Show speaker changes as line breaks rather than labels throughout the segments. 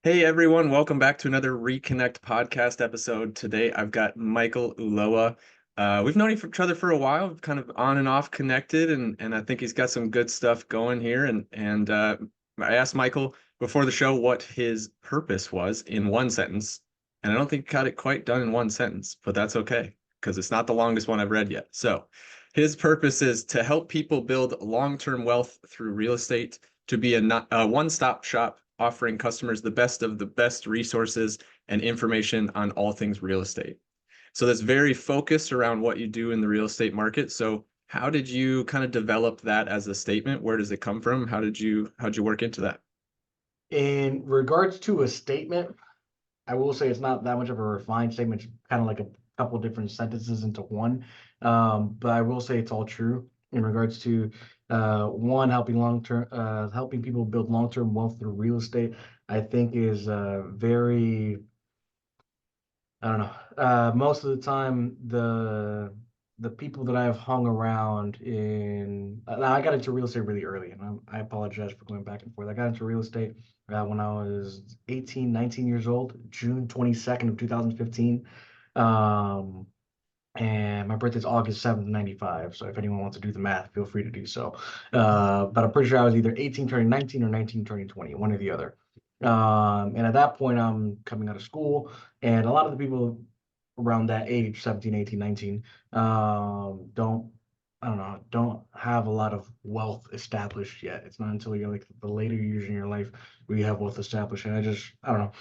Hey everyone, welcome back to another REConnect podcast episode. Today I've got Michael Ulloa. We've known each other for a while, kind of on and off connected, and I think he's got some good stuff going here. And I asked Michael before the show what his purpose was in one sentence, and I don't think he got it quite done in one sentence, but that's okay because it's not the longest one I've read yet. So his purpose is to help people build long-term wealth through real estate, to be a one-stop shop offering customers the best of the best resources and information on all things real estate. So that's very focused around what you do in the real estate market. So how did you kind of develop that as a statement? Where does it come from? How'd you work into that?
In regards to a statement, I will say it's not that much of a refined statement. It's kind of like a couple different sentences into one. But I will say it's all true in regards to one helping people build long-term wealth through real estate. I think is very I don't know. Most of the time, the people that I've hung around in now I got into real estate really early, and I apologize for going back and forth. I got into real estate when I was 18, 19 years old, June 22nd of 2015. Um, and my birthday's August 7th, 95. So if anyone wants to do the math, feel free to do so. But I'm pretty sure I was either 18 turning 19 or 19 turning 20, one or the other. And at that point, I'm coming out of school, and a lot of the people around that age, 17, 18, 19, I don't know, don't have a lot of wealth established yet. It's not until you're like the later years in your life where you have wealth established. And I don't know.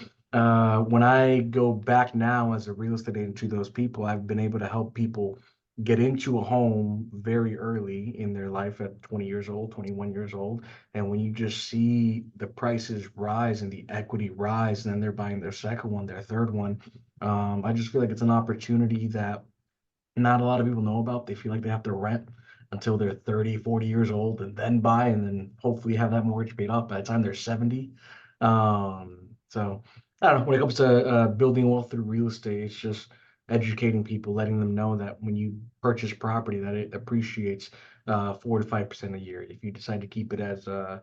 When I go back now as a real estate agent to those people, I've been able to help people get into a home very early in their life at 20 years old, 21 years old. And when you just see the prices rise and the equity rise, and then they're buying their second one, their third one, I just feel like it's an opportunity that not a lot of people know about. They feel like they have to rent until they're 30, 40 years old and then buy and then hopefully have that mortgage paid off by the time they're 70. So I don't know. When it comes to building wealth through real estate, it's just educating people, letting them know that when you purchase property, that it appreciates 4 to 5% a year. If you decide to keep it as a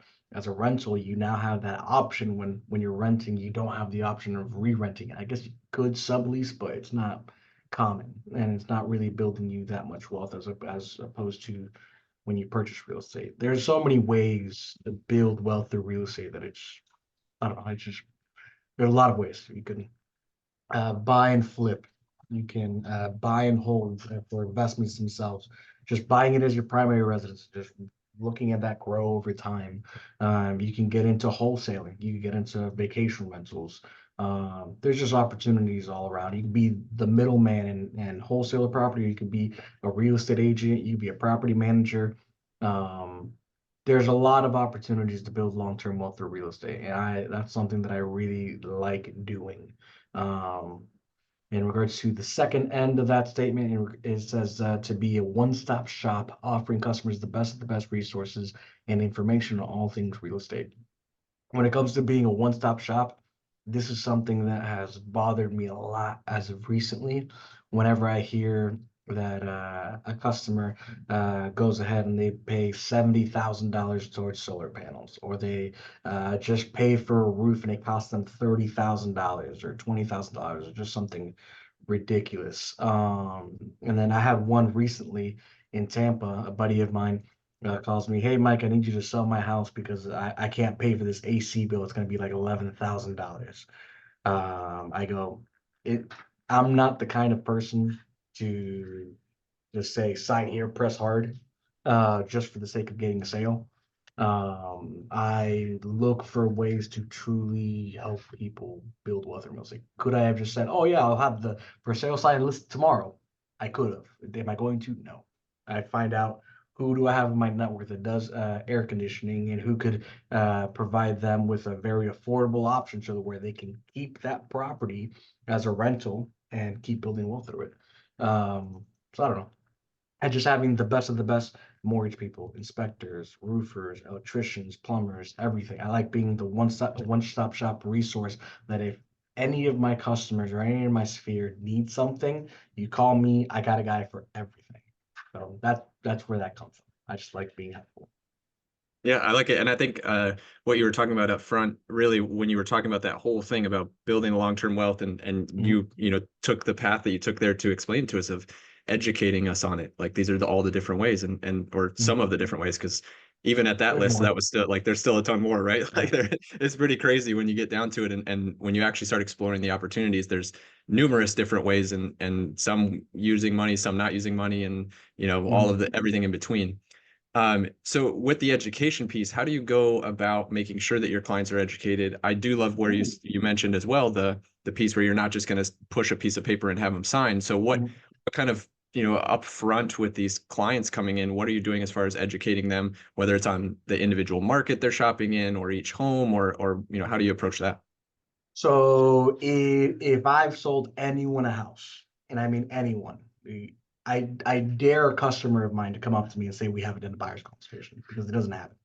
rental, you now have that option when you're renting. You don't have the option of re-renting it. I guess you could sublease, but it's not common, and it's not really building you that much wealth as opposed to when you purchase real estate. There's so many ways to build wealth through real estate that it's I don't know. It's just there's a lot of ways you can buy and flip. You can buy and hold for investments themselves. Just buying it as your primary residence, just looking at that grow over time. You can get into wholesaling. You can get into vacation rentals. There's just opportunities all around. You can be the middleman and wholesaler property. You could be a real estate agent. You could be a property manager. Um, there's a lot of opportunities to build long-term wealth through real estate, and I that's something that I really like doing. Um, in regards to the second end of that statement, it says to be a one-stop shop offering customers the best of the best resources and information on all things real estate. When it comes to being a one-stop shop, this is something that has bothered me a lot as of recently. Whenever I hear that a customer goes ahead and they pay $70,000 towards solar panels, or they just pay for a roof and it costs them $30,000 or $20,000 or just something ridiculous. And then I had one recently in Tampa. A buddy of mine calls me, "Hey, Mike, I need you to sell my house because I can't pay for this AC bill. It's going to be like $11,000." I go, it. I'm not the kind of person to just say sign here, press hard, just for the sake of getting a sale. I look for ways to truly help people build wealth in real estate. Could I have just said, "Oh yeah, I'll have the for sale sign listed tomorrow"? I could have. Am I going to? No. I find out who do I have in my network that does air conditioning and who could provide them with a very affordable option so that where they can keep that property as a rental and keep building wealth through it. So I don't know, and just having the best of the best mortgage people, inspectors, roofers, electricians, plumbers, everything. I like being the one stop shop resource that if any of my customers or any of my sphere need something, you call me, I got a guy for everything. So that's where that comes from. I just like being helpful.
Yeah, I like it. And I think what you were talking about up front, really, when you were talking about that whole thing about building long-term wealth, and
Mhm,
you took the path that you took there to explain to us of educating us on it. Like these are all the different ways, and or
mhm.
some of the different ways, because even at that
There's
list, that
more.
was still like there's still a ton more, right?
Yeah.
Like it's pretty crazy when you get down to it, and when you actually start exploring the opportunities, there's numerous different ways, and some using money, some not using money, and all
Mhm,
of the everything in between. So with the education piece, how do you go about making sure that your clients are educated? I do love where you mentioned as well the piece where you're not just going to push a piece of paper and have them sign. So
mhm.
what kind of upfront with these clients coming in, what are you doing as far as educating them, whether it's on the individual market they're shopping in or each home, or how do you approach that?
So if I've sold anyone a house, and I mean anyone, I dare a customer of mine to come up to me and say we haven't done a buyer's consultation because it doesn't happen.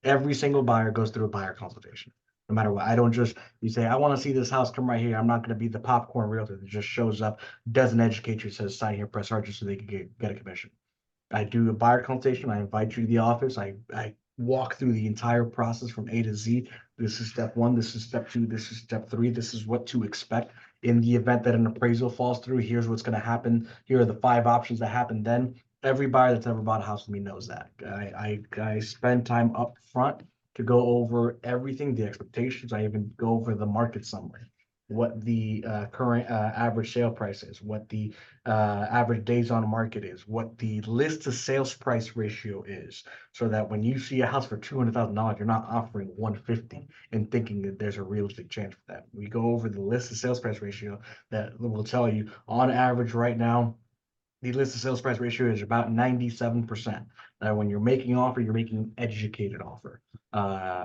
Every single buyer goes through a buyer consultation, no matter what. I don't just you say I want to see this house, come right here. I'm not going to be the popcorn realtor that just shows up, doesn't educate you, says sign here, press hard just so they can get a commission. I do a buyer consultation. I invite you to the office. I walk through the entire process from A to Z. This is step one. This is step two. This is step three. This is what to expect in the event that an appraisal falls through. Here's what's going to happen. Here are the 5 options that happen then. Every buyer that's ever bought a house with me knows that. I spend time up front to go over everything, the expectations. I even go over the market summary, what the current average sale price is, what the average days on market is, what the list to sales price ratio is, so that when you see a house for $200,000, you're not offering 150 and thinking that there's a realistic chance for that. We go over the list to sales price ratio that will tell you on average right now the list to sales price ratio is about 97%. Now, when you're making offer, you're making an educated offer.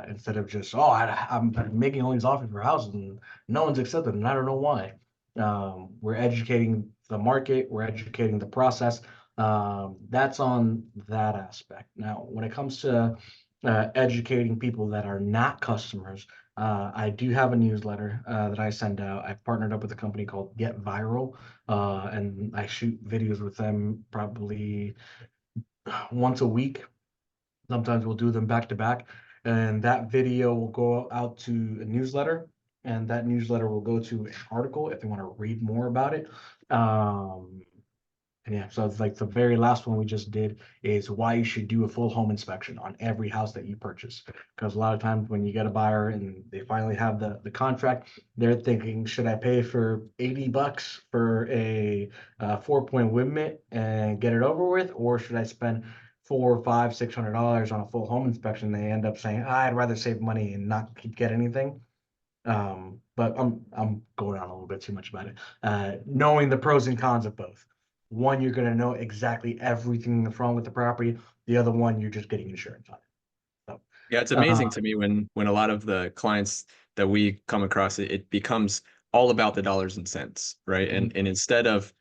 Instead of just, I'm making all these offers for houses and no one's accepted, and I don't know why. We're educating the market, we're educating the process. That's on that aspect. Now, when it comes to educating people that are not customers, I do have a newsletter that I send out. I've partnered up with a company called Get Viral, and I shoot videos with them probably once a week. Sometimes we'll do them back to back, and that video will go out to a newsletter, and that newsletter will go to an article if they want to read more about it. Um, and yeah, so it's like the very last one we just did is why you should do a full home inspection on every house that you purchase. Because a lot of times when you get a buyer and they finally have the contract, they're thinking, should I pay for $80 for a 4-point windmill and get it over with, or should I spend four, five, $600 on a full home inspection? They end up saying, I'd rather save money and not get anything. But I'm going on a little bit too much about it. Knowing the pros and cons of both. One, you're going to know exactly everything that's wrong with the property. The other one, you're just getting insurance on it.
Yeah, it's
So,
amazing to me when a lot of the clients that we come across, it becomes all about the dollars and cents, right?
mhm,
And instead of,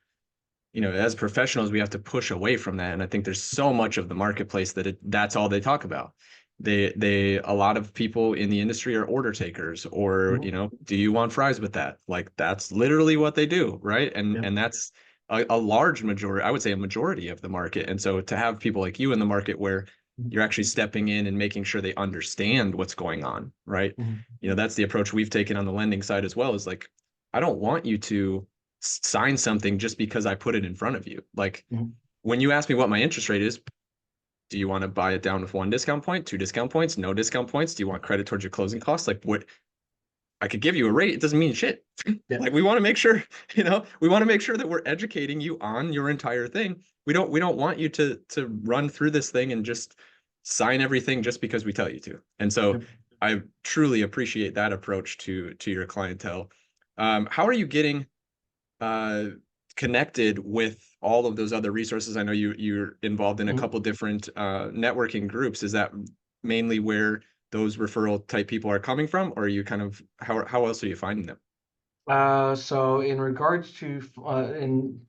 as professionals, we have to push away from that. And I think there's so much of the marketplace that that's all they talk about. A lot of people in the industry are order takers, or,
mhm,
do you want fries with that? Like that's literally what they do, right? And
yep,
and that's a large majority, I would say a majority of the market. And so to have people like you in the market where
mhm,
you're actually stepping in and making sure they understand what's going on, right?
mhm,
That's the approach we've taken on the lending side as well, is like, I don't want you to sign something just because I put it in front of you. Like
mhm,
when you ask me what my interest rate is, do you want to buy it down with 1 discount point, 2 discount points, no discount points? Do you want credit towards your closing costs? Like what, I could give you a rate, it doesn't mean shit.
yep,
Like we want to make sure, we want to make sure that we're educating you on your entire thing. We don't want you to run through this thing and just sign everything just because we tell you to. And so
yep.
I truly appreciate that approach to your clientele. How are you getting uh, connected with all of those other resources? I know you're involved in a
Mhm.
couple different networking groups. Is that mainly where those referral type people are coming from, or are you kind of how else are you finding them?
So in regards to in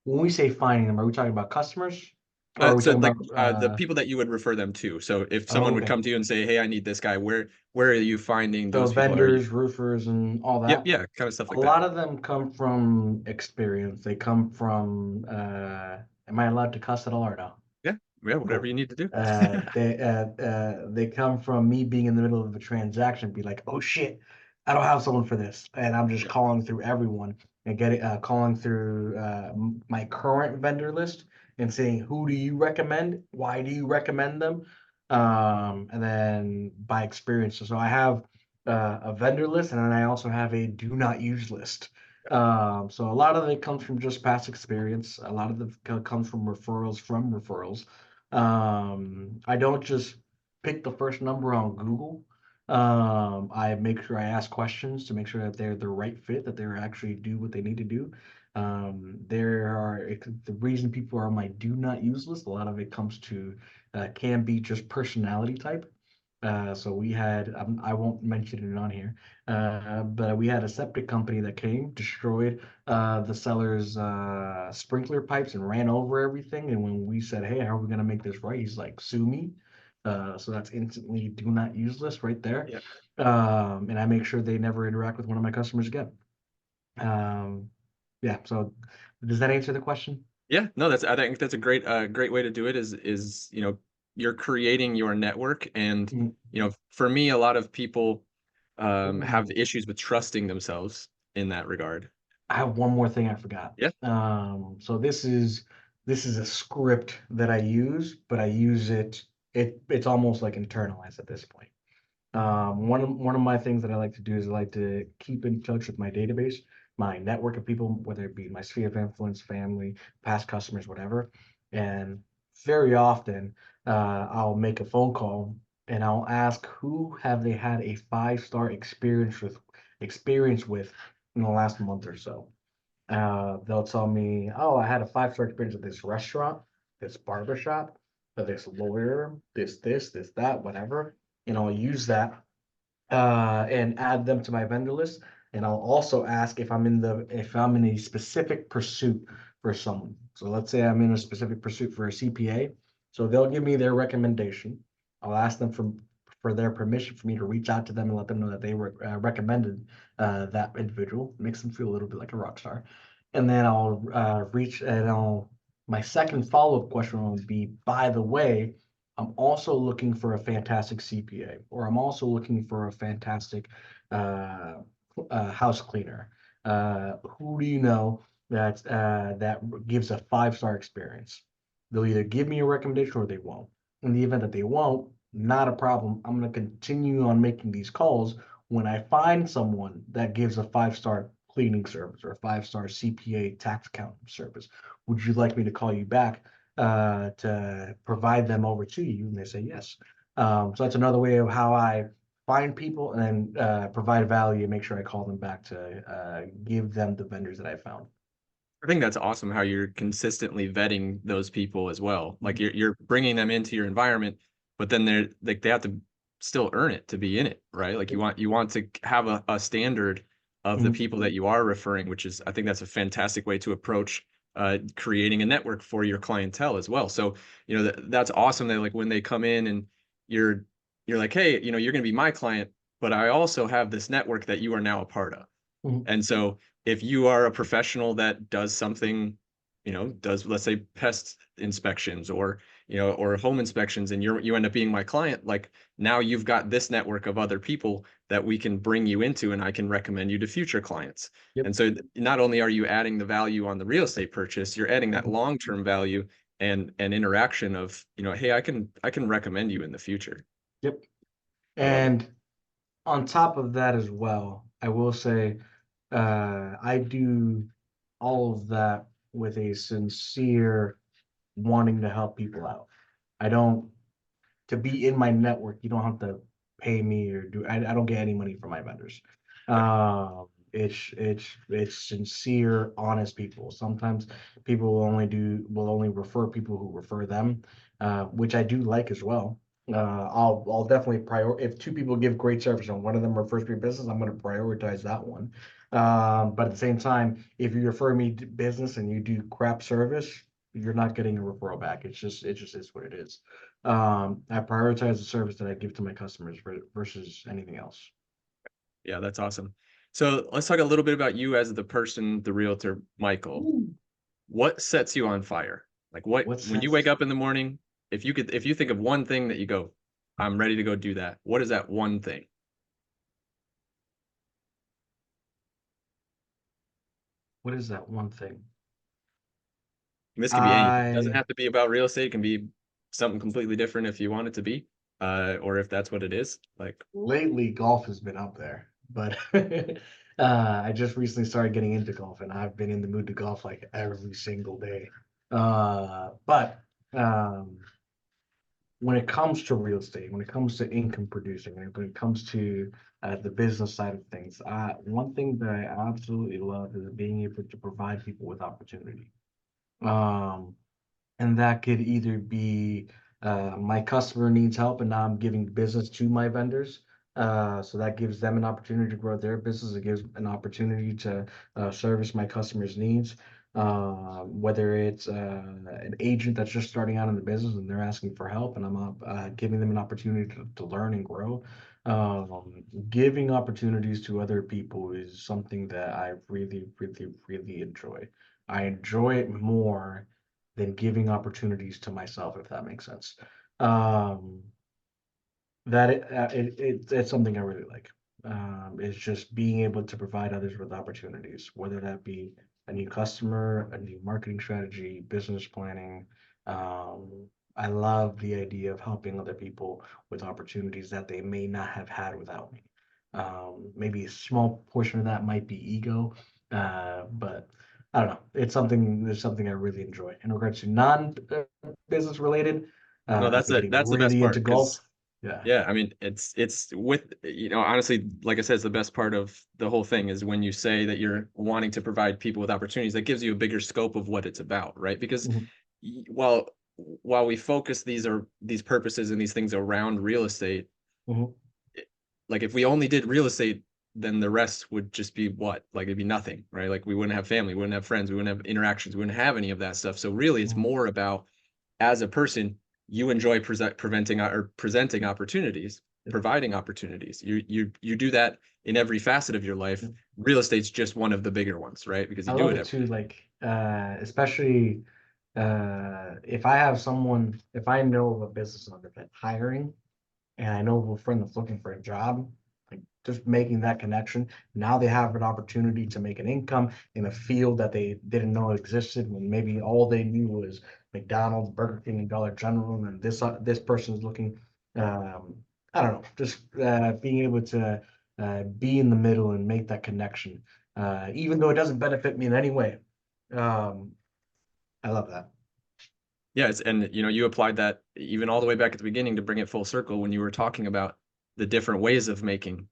when we say finding them, are we talking about customers or are we
So
talking
like
about
the people that you would refer them to. So if someone would
okay.
come to you and say, "Hey, I need this guy," where are you finding
So
those people? Are you?
vendors, roofers, and all
Yep,
that.
yeah, kind of stuff
A
like that.
lot of them come from experience. They come from am I allowed to cuss at all or no?
Yeah, Yeah, whatever
Cool.
you need to do.
They come from me being in the middle of a transaction, be like, oh shit, I don't have someone for this, and I'm just calling through everyone and calling through my current vendor list and saying, who do you recommend? Why do you recommend them? And then by experience, so I have a vendor list, and then I also have a do not use list. So a lot of it comes from just past experience. A lot of it comes from referrals. I don't just pick the first number on Google. I make sure I ask questions to make sure that they're the right fit, that they actually do what they need to do. The reason people are on my do not use list, a lot of it comes to can be just personality type. So we had, I won't mention it on here, but we had a septic company that came, destroyed the seller's sprinkler pipes and ran over everything. And when we said, "Hey, how are we gonna make this right?" He's like, "Sue me." So that's instantly do not use list right there.
Yeah.
And I make sure they never interact with one of my customers again. Yeah. So does that answer the question?
Yeah, no, I think that's a great way to do it is, you're creating your network. And,
Mm.
for me, a lot of people have
Ooh.
issues with trusting themselves in that regard.
I have one more thing I forgot.
Yeah.
So this is a script that I use, but I use it's almost like internalized at this point. One of my things that I like to do is I like to keep in touch with my database, my network of people, whether it be my sphere of influence, family, past customers, whatever. And very often, I'll make a phone call and I'll ask who have they had a 5-star experience with in the last month or so. They'll tell me, "Oh, I had a 5-star experience at this restaurant, this barbershop, this lawyer, this, that, whatever." And I'll use that and add them to my vendor list. And I'll also ask if I'm in a specific pursuit for someone. So let's say I'm in a specific pursuit for a CPA. So they'll give me their recommendation. I'll ask them for their permission for me to reach out to them and let them know that they recommended that individual. Makes them feel a little bit like a rock star. And then I'll reach and I'll my second follow-up question will be, by the way, I'm also looking for a fantastic CPA, or I'm also looking for a fantastic uh, house cleaner. Who do you know that gives a 5-star experience? They'll either give me a recommendation or they won't. In the event that they won't, not a problem. I'm going to continue on making these calls. When I find someone that gives a 5-star cleaning service or a 5-star CPA tax accounting service, would you like me to call you back to provide them over to you? And they say yes. So that's another way of how I find people and then provide value and make sure I call them back to give them the vendors that I found.
I think that's awesome how you're consistently vetting those people as well. Like you're bringing them into your environment, but then they have to still earn it to be in it, right? Like you want to have a standard of the
Mhm.
people that you are referring, which is, I think that's a fantastic way to approach creating a network for your clientele as well. So, that's awesome that, like, when they come in and you're you're like, hey, you're going to be my client, but I also have this network that you are now a part of.
Mhm.
And so if you are a professional that does something, does, let's say, pest inspections or home inspections, and you end up being my client, like, now you've got this network of other people that we can bring you into, and I can recommend you to future clients.
Yep.
And so not only are you adding the value on the real estate purchase, you're adding that
Mhm.
long-term value and interaction of, hey, I can recommend you in the future.
Yep.
I love it.
And on top of that as well, I will say I do all of that with a sincere wanting to help people out. I don't to be in my network, you don't have to pay me or I don't get any money from my vendors. It's sincere, honest people. Sometimes people will only refer people who refer them, which I do like as well. I'll definitely if two people give great service and one of them refers me business, I'm going to prioritize that one. But at the same time, if you refer me to business and you do crap service, you're not getting a referral back. It just is what it is. I prioritize the service that I give to my customers versus anything else.
Yeah, that's awesome. So let's talk a little bit about you as the person, the realtor, Michael.
Ooh.
What sets you on fire? Like,
What
when you wake
sets
up in the morning, if you think of one thing that you go, I'm ready to go do that. What is that one thing?
What is that one thing?
This can be anything. It doesn't
I
have to be about real estate. It can be something completely different if you want it to be, or if that's what it is. Like,
lately golf has been up there, but I just recently started getting into golf, and I've been in the mood to golf like every single day. But when it comes to real estate, when it comes to income producing, and when it comes to the business side of things, one thing that I absolutely love is being able to provide people with opportunity. Um, and that could either be my customer needs help and now I'm giving business to my vendors. So that gives them an opportunity to grow their business. It gives an opportunity to service my customers' needs. Whether it's an agent that's just starting out in the business and they're asking for help, and I'm giving them an opportunity to learn and grow. Giving opportunities to other people is something that I really, really, really enjoy. I enjoy it more than giving opportunities to myself, if that makes sense. Um, it's something I really like. It's just being able to provide others with opportunities, whether that be a new customer, a new marketing strategy, business planning. Um, I love the idea of helping other people with opportunities that they may not have had without me. Maybe a small portion of that might be ego, but I don't know. It's something I really enjoy. In regards to non-business related,
no,
I've been getting
that's the best
really into
part because
golf. Yeah.
yeah, I mean, it's with, honestly, like I said, it's the best part of the whole thing is when you say that you're wanting to provide people with opportunities, that gives you a bigger scope of what it's about, right? Because
Mhm,
while we focus these purposes and these things around real estate,
mhm.
like if we only did real estate, then the rest would just be what? Like it'd be nothing, right? Like we wouldn't have family, we wouldn't have friends, we wouldn't have interactions, we wouldn't have any of that stuff. So really, it's
Mhm.
more about as a person, you enjoy presenting opportunities, providing opportunities. You do that in every facet of your life. Real estate's just one of the bigger ones, right? Because
I
you do
love
it
it
every.
too, like especially if I have someone, if I know of a business owner that's hiring and I know of a friend that's looking for a job, like just making that connection. Now they have an opportunity to make an income in a field that they didn't know existed when maybe all they knew was McDonald's, Burger King, and Dollar General, and this person is looking. Um, I don't know, just being able to be in the middle and make that connection, even though it doesn't benefit me in any way. Um, I love that.
Yeah, and you applied that even all the way back at the beginning to bring it full circle when you were talking about the different ways of making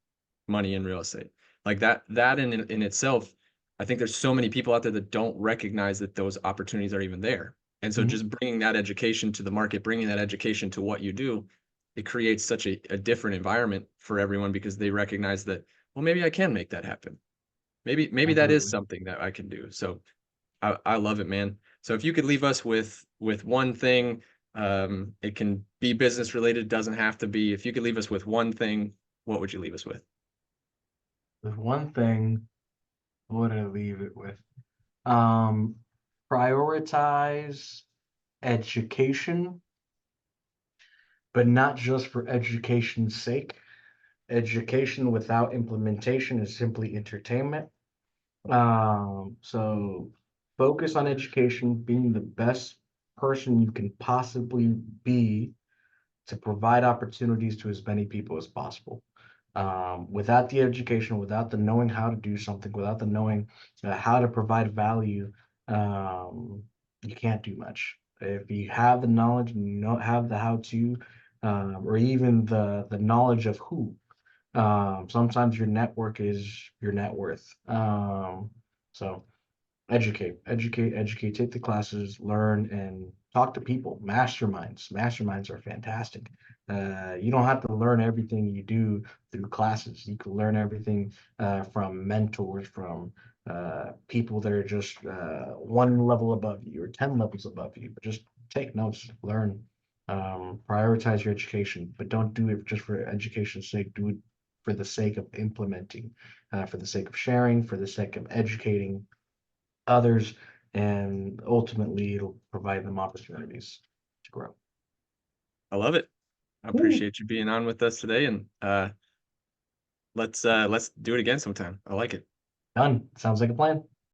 money in real estate. Like that in itself, I think there's so many people out there that don't recognize that those opportunities are even there. And so
Mhm.
just bringing that education to the market, bringing that education to what you do, it creates such a different environment for everyone because they recognize that, well, maybe I can make that happen. Maybe that is
Absolutely.
something that I can do. So I love it, man. So if you could leave us with one thing, it can be business related, doesn't have to be. If you could leave us with one thing, what would you leave us with?
With one thing, what would I leave it with? Um, Prioritize education, but not just for education's sake. Education without implementation is simply entertainment. So focus on education, being the best person you can possibly be to provide opportunities to as many people as possible. Without the education, without the knowing how to do something, without the knowing how to provide value, um, you can't do much. If you have the knowledge and you don't have the how to, or even the knowledge of who, sometimes your network is your net worth. So educate, take the classes, learn, and talk to people. Masterminds are fantastic. You don't have to learn everything you do through classes. You can learn everything from mentors, from people that are just one level above you or 10 levels above you. But just take notes, learn, prioritize your education, but don't do it just for education's sake. Do it for the sake of implementing, for the sake of sharing, for the sake of educating others, and ultimately it'll provide them opportunities to grow.
I love it. I
Cool.
appreciate you being on with us today, and let's do it again sometime. I like it.
Done. Sounds like a plan.